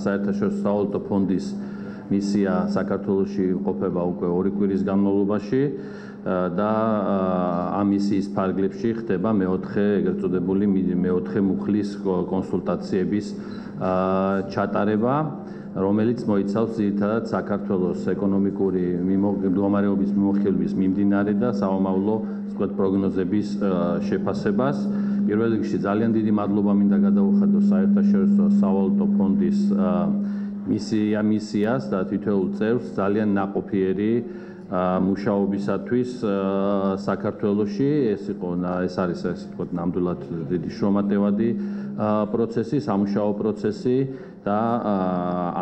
საერთაშორისო სავალუტო ფონდის მისია საქართველოში ყოფება უკვე 2 კვირის განმავლობაში და ამ მისიის ფარგლებში ხდება ეგრეთ წოდებული მეოთხე მუხლის კონსულტაციების ჩატარება, რომელიც მოიცავს ძირითადად საქართველოს ეკონომიკური მდგომარეობის მიმოხილვის მიმდინარე და საომავლო პროგნოზების შეფასებას. პირველ რიგში ძალიან დიდი მადლობა მინდა გადავუხადო საერთაშორისო სავალუტო ფონდის მისიას და თითოეულ წევრს ძალიან ნაყოფიერი მუშაობისათვის საქართველოში. ეს არის ნამდვილად დიდი შრომატევადი პროცესი, სამუშაო პროცესი და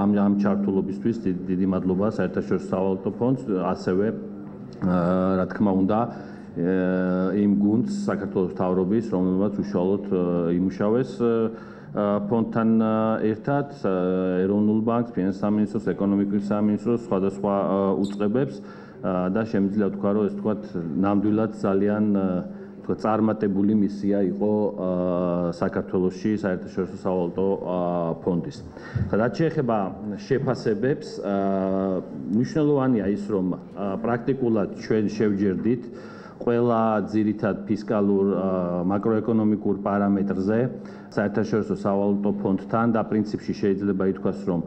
ამ ჩართულობისთვის დიდი მადლობა საერთაშორისო სავალუტო ფონდს, ასევე რა თქმა უნდა იმ გუნდს საქართველოს მთავრობის, რომელმაც უშუალოდ იმუშავეს ფონდთან ერთად, ეროვნულ ბანკს, ფინანსის სამინისტროს, ეკონომიკის სამინისტროს, სხვადასხვა უწყებებს და შემიძლია ვთქვა, რომ ეს ნამდვილად ძალიან წარმატებული მისია იყო საქართველოში საერთაშორისო სავალუტო ფონდის. რაც შეეხება შეფასებებს, მნიშვნელოვანია ის, რომ პრაქტიკულად ჩვენ შევჯერდით ყველა ძირითად ფისკალურ მაკროეკონომიკურ პარამეტრზე საერთაშორისო სავალუტო ფონდთან და პრინციპში შეიძლება ითქვას, რომ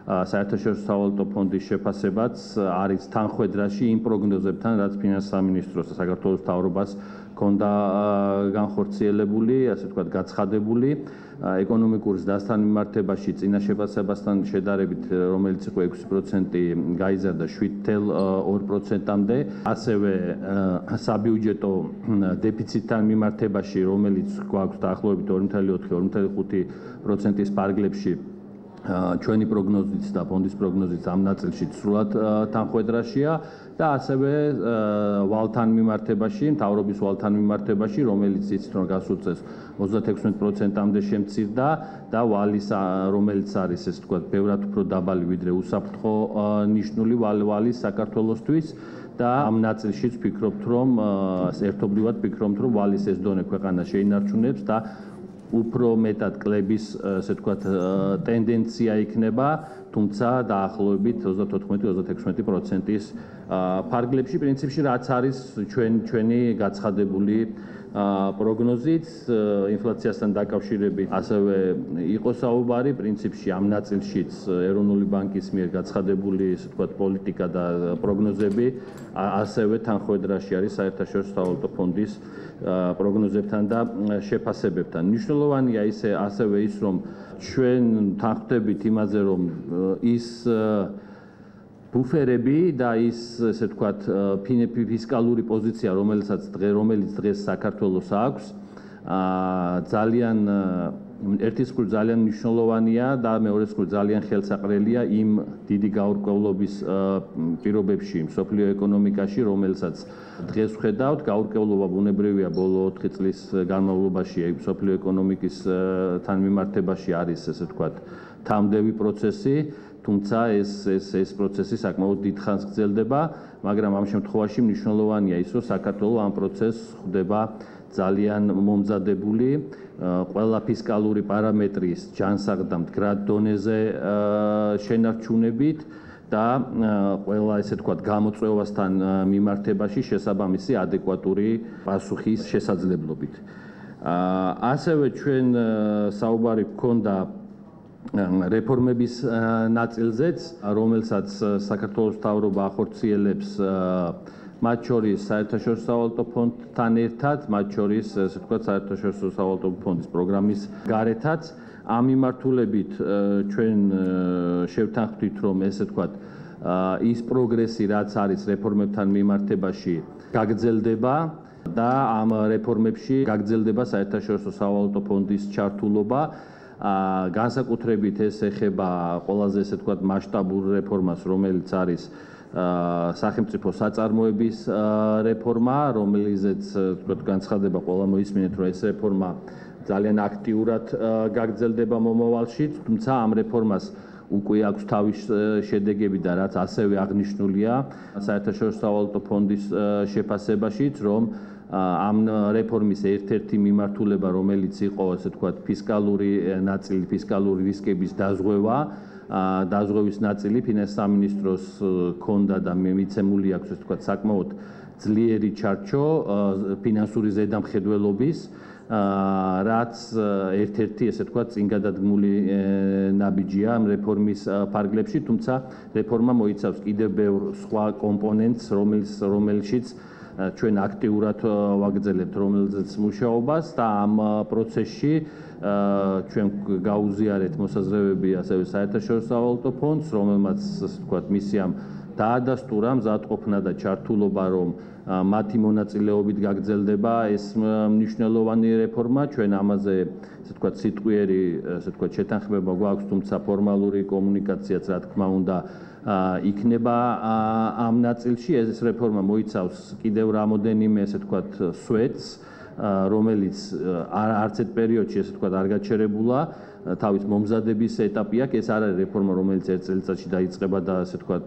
საერთაშორისო სავალუტო ფონდის შეფასებაც არის თანხვედრაში იმ პროგნოზებთან, რაც ფინანსის სამინისტროს და საქართველოს მთავრობას ჰქონდა განხორციელებული, ასე ვთქვათ, გაცხადებული ეკონომიკური ზრდასთან მიმართებაში წინა შეფასებასთან შედარებით, რომელიც იყო 6%, გაიზარდა 7.2%-მდე. ასევე საბიუჯეტო დეფიციტთან მიმართებაში, რომელიც გვაქვს დაახლოებით 2.4-2.5%-ის ფარგლებში, ჩვენი პროგნოზით და ფონდის პროგნოზით ამ ნაწილში სრულად თანხვედრაშია და ასევე ვალთან მიმართებაში, მთავრობის ვალთან მიმართებაში, რომელიც იცით რომ გასულ წელს 36%-მდე შემცირდა და ვალის რომელიც არის ეს თქვა ბევრად უფრო დაბალი ვიდრე უსაფრთხო ნიშნული ვალის საქართველოსთვის და ამ ნაწილშიც ვფიქრობთ რომ ერთობლივად ვფიქრობთ რომ ვალის ეს დონე ქვეყანა შეინარჩუნებს და უფრო მეტად კლების, ასე ვთქვათ, ტენდენცია იქნება, თუმცა დაახლოებით 34-36%-ის ფარგლებში, პრინციპში რაც არის ჩვენი გაცხადებული პროგნოზით, ინფლაციასთან დაკავშირებით ასევე იყო საუბარი, პრინციპში ამ ნაწილშიც ეროვნული ბანკის მიერ გაცხადებული, ასე ვთქვათ, პოლიტიკა და პროგნოზები ასევე თანხვედრაში არის საერთაშორისო სავალუტო ფონდის პროგნოზებთან და შეფასებებთან. მნიშვნელოვანია ასევე ის, რომ ჩვენ თანხვდებით იმაზე, რომ ის ბუფერები და ის, ესე ვთქვათ, ფისკალური პოზიცია, რომელიც დღეს საქართველოს აქვს, ძალიან ერთის მხრივ ძალიან მნიშვნელოვანია და მეორეს მხრივ ძალიან ხელსაყრელია იმ დიდი გაურკვევლობის პირობებში მსოფლიო ეკონომიკაში, რომელსაც დღეს ვხედავთ. გაურკვევლობა ბუნებრივია ბოლო 4 წლის განმავლობაში მსოფლიო ეკონომიკის თანმიმართებაში არის, ესე ვთქვათ, თამდევი პროცესი, თუმცა ეს პროცესი საკმაოდ დიდხანს გრძელდება, მაგრამ ამ შემთხვევაში მნიშვნელოვანია ის, რომ საქართველო ამ პროცესს ხვდება ძალიან მომზადებული, ყველა ფისკალური პარამეტრის ჯანსაღ და მდგრად დონეზე შენარჩუნებით და ყველა, ესე ვთქვათ, გამოწვევასთან მიმართებაში შესაბამისი ადეკვატური პასუხის შესაძლებლობით. ასევე ჩვენ საუბარი გქონდა რეფორმების ნაწილზეც, რომელსაც საქართველოს მთავრობა ახორციელებს მათ შორის საერთაშორისო სავალუტო ფონდთან ერთად, მათ შორის, ასე ვთქვათ, საერთაშორისო სავალუტო ფონდის პროგრამის გარეთაც. ამ მიმართულებით ჩვენ შევთანხმდით, რომ ესე ვთქვათ, ის პროგრესი, რაც არის რეფორმებთან მიმართებაში, გაგრძელდება და ამ რეფორმებში გაგრძელდება საერთაშორისო სავალუტო ფონდის ჩართულობა. განსაკუთრებით ეს ეხება ყველაზე, ესე ვთქვათ, მასშტაბურ რეფორმას, რომელიც არის სახელმწიფო საწარმოების რეფორმა, რომელზეც ვთქვათ, განცხადება ყველა მოისმინეთ, რომ ეს რეფორმა ძალიან აქტიურად გაგრძელდება მომავალში, თუმცა ამ რეფორმას უკვე აქვს თავის შედეგები და რაც ასევე აღნიშნულია საერთაშორისო სავალუტო ფონდის შეფასებაშიც, რომ ამ რეფორმის ერთ-ერთი მიმართულება, რომელიც იყო, ასე ვთქვათ, ფისკალური ნაწილი, ფისკალური რისკების დაზღვევა, დაზღვევის ნაწილი ფინანსის სამინისტროს ქონდა და მიცემული აქვს, ასე ვთქვათ, საკმაოდ ძლიერი ჩარჩო ფინანსური ზედამხედველობის, რაც ერთ-ერთი, ესე ვთქვათ, წინგადადგმული ნაბიჯია ამ რეფორმის ფარგლებში, თუმცა რეფორმა მოიცავს კიდევ ბევრ სხვა კომპონენტს, რომელშიც ჩვენ აქტიურად ვაგრძელებთ რომელზეც მუშაობას და ამ პროცესში ჩვენ გაუზიარეთ მოსაზრებები ასევე საერთაშორისო სავალუტო ფონდს, რომელმაც, ასე ვთქვათ, მისიამ დაადასტურა მზადყოფნა და ჩართულობა, რომ მათი მონაწილეობით გაგრძელდება ეს მნიშვნელოვანი რეფორმა. ჩვენ ამაზე, ასე ვთქვათ, სიტყვიერი, ასე ვთქვათ, შეთანხმება გვაქვს, თუმცა ფორმალური კომუნიკაციაც, რა თქმა უნდა, იქნება ამ ნაწილში. ეს რეფორმა მოიცავს კიდევ რამოდენიმე, ასე ვთქვათ, სვეტს, რომელიც არც ერთ პერიოდში, ასე ვთქვათ, არ გაჩერებულა. თავის მომზადების ეტაპი აქვს. ეს არ არის რეფორმა, რომელიც ერთ წელიწადში დაიწყება და, ასე ვთქვათ,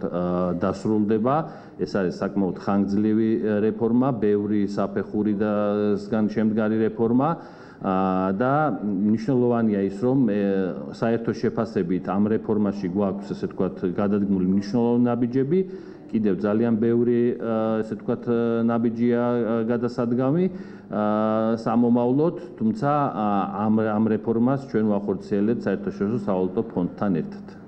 დასრულდება. ეს არის საკმაოდ ხანგრძლივი რეფორმა, ბევრი საფეხურისგან შემდგარი რეფორმა. და მნიშვნელოვანია ის, რომ საერთო შეფასებით ამ რეფორმაში გვაქვს, ასე ვთქვათ, გადადგმული მნიშვნელოვანი ნაბიჯები, კიდევ ძალიან ბევრი, ასე ვთქვათ, ნაბიჯია გადასადგამი სამომავლოდ, თუმცა ამ რეფორმას ჩვენ ვახორციელებთ საერთაშორისო სავალუტო ფონდთან ერთად.